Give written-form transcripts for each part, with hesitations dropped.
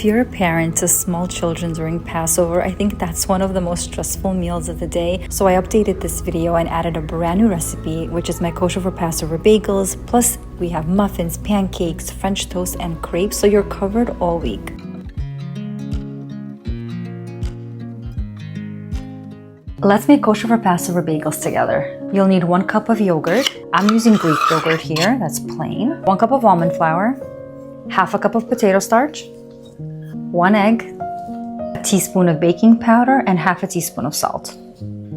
If you're a parent to small children during Passover, I think that's one of the most stressful meals of the day. So I updated this video and added a brand new recipe, which is my Kosher for Passover Bagels. Plus, we have muffins, pancakes, French toast, and crepes, so you're covered all week. Let's make Kosher for Passover Bagels together. You'll need 1 cup of yogurt. I'm using Greek yogurt here, that's plain. 1 cup of almond flour, half a cup of potato starch, 1 egg, a teaspoon of baking powder, and half a teaspoon of salt.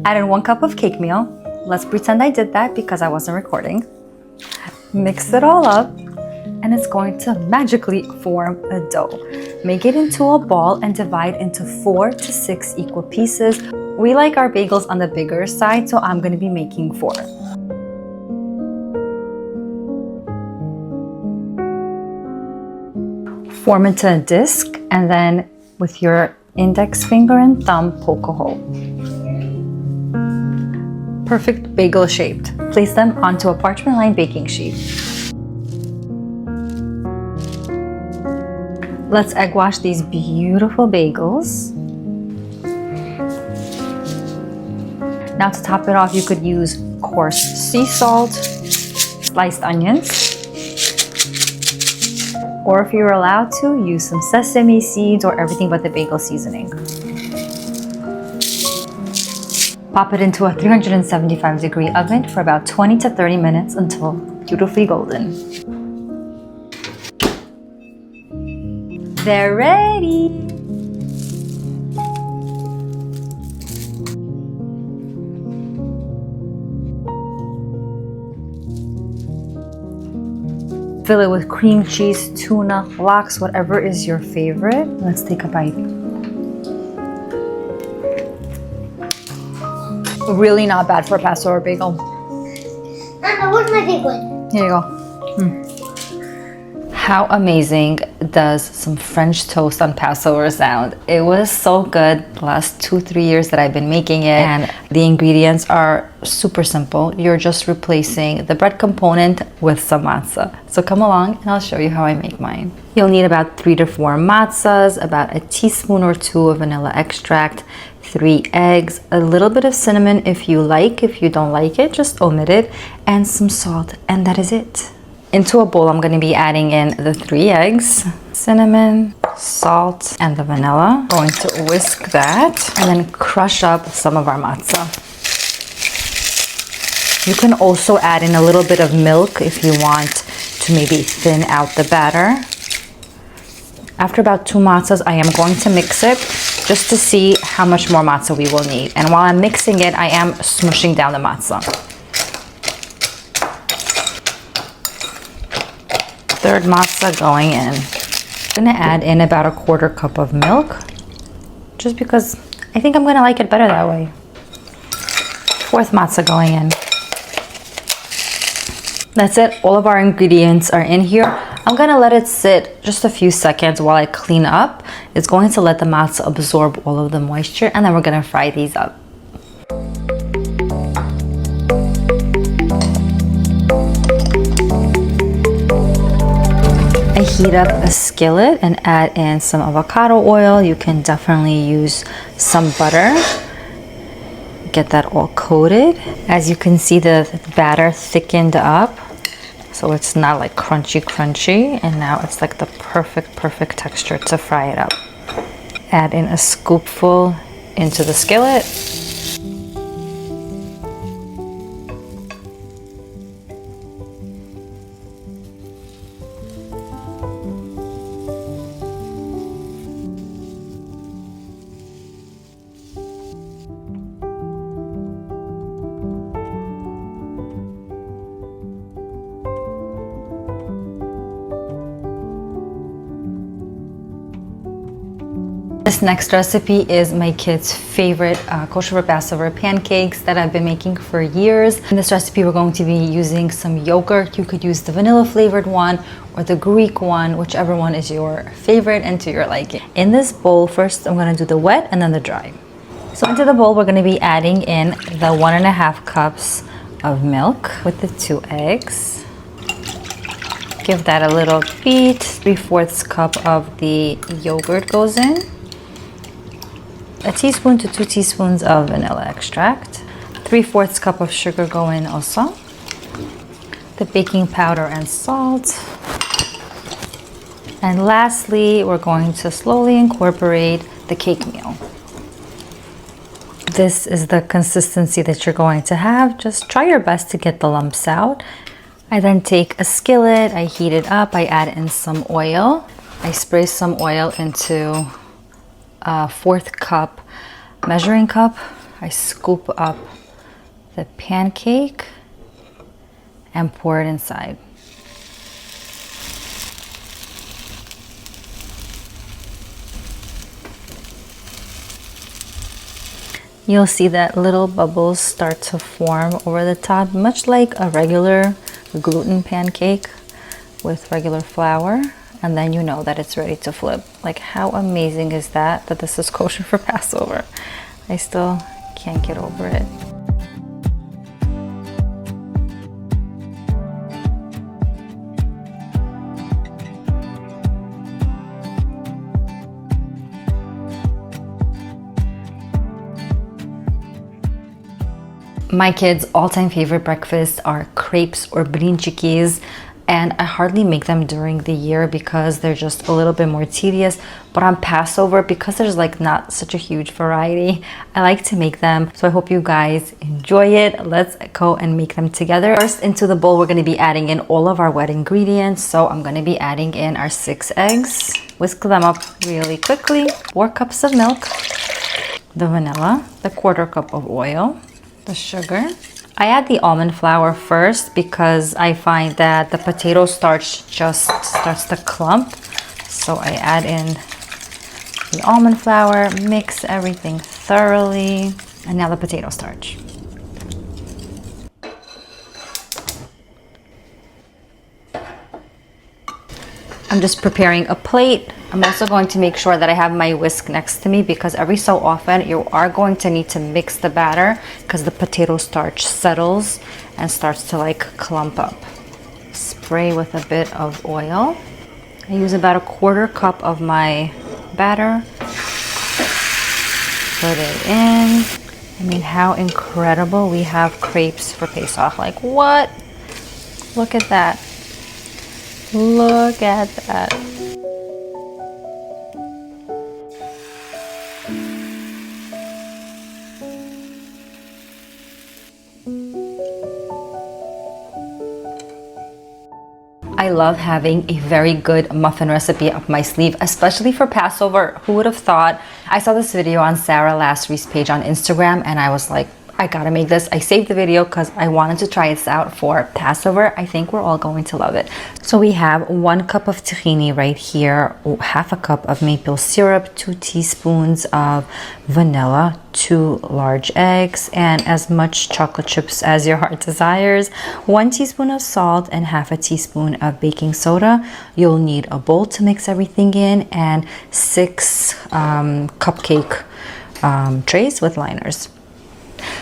Add in 1 cup of cake meal. Let's pretend I did that because I wasn't recording. Mix it all up, and it's going to magically form a dough. Make it into a ball and divide into 4 to 6 equal pieces. We like our bagels on the bigger side, so I'm going to be making 4. Form into a disc, and then with your index finger and thumb, poke a hole. Perfect bagel shaped. Place them onto a parchment-lined baking sheet. Let's egg wash these beautiful bagels. Now to top it off, you could use coarse sea salt, sliced onions, or if you're allowed to, use some sesame seeds or everything but the bagel seasoning. Pop it into a 375-degree oven for about 20 to 30 minutes until beautifully golden. They're ready! Fill it with cream cheese, tuna, lox, whatever is your favorite. Let's take a bite. Really not bad for a Passover bagel. Mama, where's my big one? Here you go. How amazing does some French toast on Passover sound? It was so good the last 2-3 years that I've been making it, and the ingredients are super simple. You're just replacing the bread component with some matzah. So come along and I'll show you how I make mine. You'll need about 3 to 4 matzahs, about a teaspoon or 2 of vanilla extract, 3 eggs, a little bit of cinnamon if you like. If you don't like it, just omit it, and some salt, and that is it. Into a bowl, I'm going to be adding in the 3 eggs, cinnamon, salt, and the vanilla. Going to whisk that and then crush up some of our matzah. You can also add in a little bit of milk if you want to maybe thin out the batter. After about 2 matzahs, I am going to mix it just to see how much more matzah we will need. And while I'm mixing it, I am smushing down the matzah. 3rd matzah going in. I'm gonna add in about a 1/4 cup of milk, just because I think I'm gonna like it better that way. 4th matzah going in. That's it, all of our ingredients are in here. I'm gonna let it sit just a few seconds while I clean up. It's going to let the matzah absorb all of the moisture, and then we're gonna fry these up. I heat up a skillet and add in some avocado oil. You can definitely use some butter. Get that all coated. As you can see, the batter thickened up, so it's not like crunchy, and now it's like the perfect texture to fry it up. Add in a scoopful into the skillet. This next recipe is my kids' favorite Kosher for Passover pancakes that I've been making for years. In this recipe, we're going to be using some yogurt. You could use the vanilla flavored one or the Greek one, whichever one is your favorite and to your liking. In this bowl, first I'm going to do the wet and then the dry. So into the bowl, we're going to be adding in the 1.5 cups of milk with the 2 eggs. Give that a little beat. 3/4 cup of the yogurt goes in. A teaspoon to 2 teaspoons of vanilla extract. 3/4 cup of sugar go in also. The baking powder and salt. And lastly, we're going to slowly incorporate the cake meal. This is the consistency that you're going to have. Just try your best to get the lumps out. I then take a skillet, I heat it up, I add in some oil. I spray some oil into a 1/4 cup measuring cup. I scoop up the pancake and pour it inside. You'll see that little bubbles start to form over the top, much like a regular gluten pancake with regular flour, and then you know that it's ready to flip. Like, how amazing is that this is kosher for Passover? I still can't get over it. My kids' all-time favorite breakfasts are crepes or brinchikis, and I hardly make them during the year because they're just a little bit more tedious. But on Passover, because there's like not such a huge variety, I like to make them. So I hope you guys enjoy it. Let's go and make them together. First, into the bowl, we're going to be adding in all of our wet ingredients. So I'm going to be adding in our 6 eggs. Whisk them up really quickly. 4 cups of milk, the vanilla, the 1/4 cup of oil, the sugar. I add the almond flour first because I find that the potato starch just starts to clump. So I add in the almond flour, mix everything thoroughly, and now the potato starch. I'm just preparing a plate. I'm also going to make sure that I have my whisk next to me because every so often you are going to need to mix the batter because the potato starch settles and starts to like clump up. Spray with a bit of oil. I use about a 1/4 cup of my batter. Put it in. I mean, how incredible. We have crepes for Pesach. Like, what? Look at that. Look at that. I love having a very good muffin recipe up my sleeve, especially for Passover. Who would have thought? I saw this video on Sarah Lasry's page on Instagram and I was like, I gotta make this. I saved the video because I wanted to try this out for Passover. I think we're all going to love it. So we have 1 cup of tahini right here, 1/2 cup of maple syrup, 2 teaspoons of vanilla, 2 large eggs, and as much chocolate chips as your heart desires, 1 teaspoon of salt, and 1/2 teaspoon of baking soda. You'll need a bowl to mix everything in, and 6 cupcake trays with liners.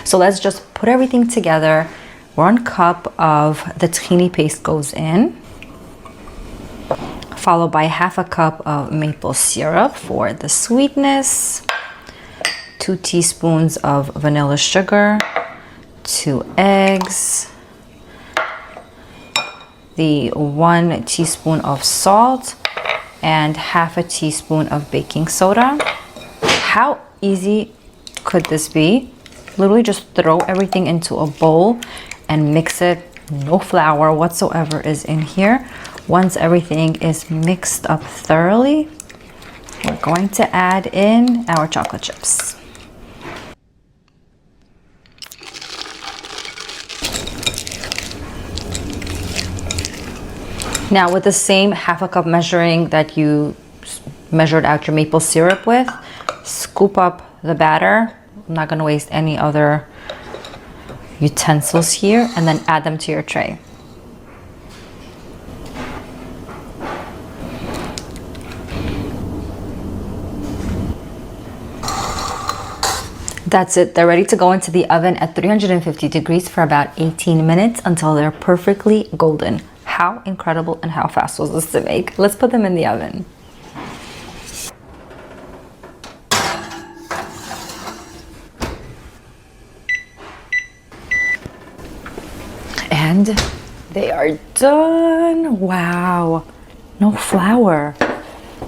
So let's just put everything together. 1 cup of the tahini paste goes in, followed by 1/2 cup of maple syrup for the sweetness, 2 teaspoons of vanilla sugar, 2 eggs, the 1 teaspoon of salt, and 1/2 teaspoon of baking soda. How easy could this be? Literally just throw everything into a bowl and mix it. No flour whatsoever is in here. Once everything is mixed up thoroughly, we're going to add in our chocolate chips. Now with the same 1/2 cup measuring that you measured out your maple syrup with, scoop up the batter. I'm not going to waste any other utensils here, and then add them to your tray. That's it. They're ready to go into the oven at 350 degrees for about 18 minutes until they're perfectly golden. how incredible and how fast was this to make. Let's put them in the oven. And they are done. Wow, no flour.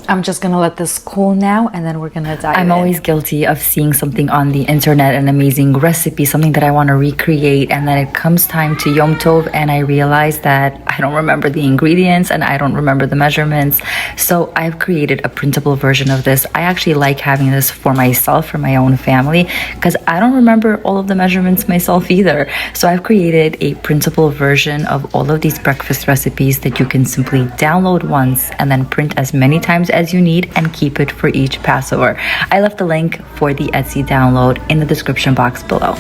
I'm just gonna let this cool now, and then we're gonna dive in. I'm always guilty of seeing something on the internet, an amazing recipe, something that I want to recreate, and then it comes time to Yom Tov and I realize that I don't remember the ingredients and I don't remember the measurements. So I've created a printable version of this. I actually like having this for myself, for my own family, because I don't remember all of the measurements myself either. So I've created a printable version of all of these breakfast recipes that you can simply download once and then print as many times as you need and keep it for each Passover. I left the link for the Etsy download in the description box below.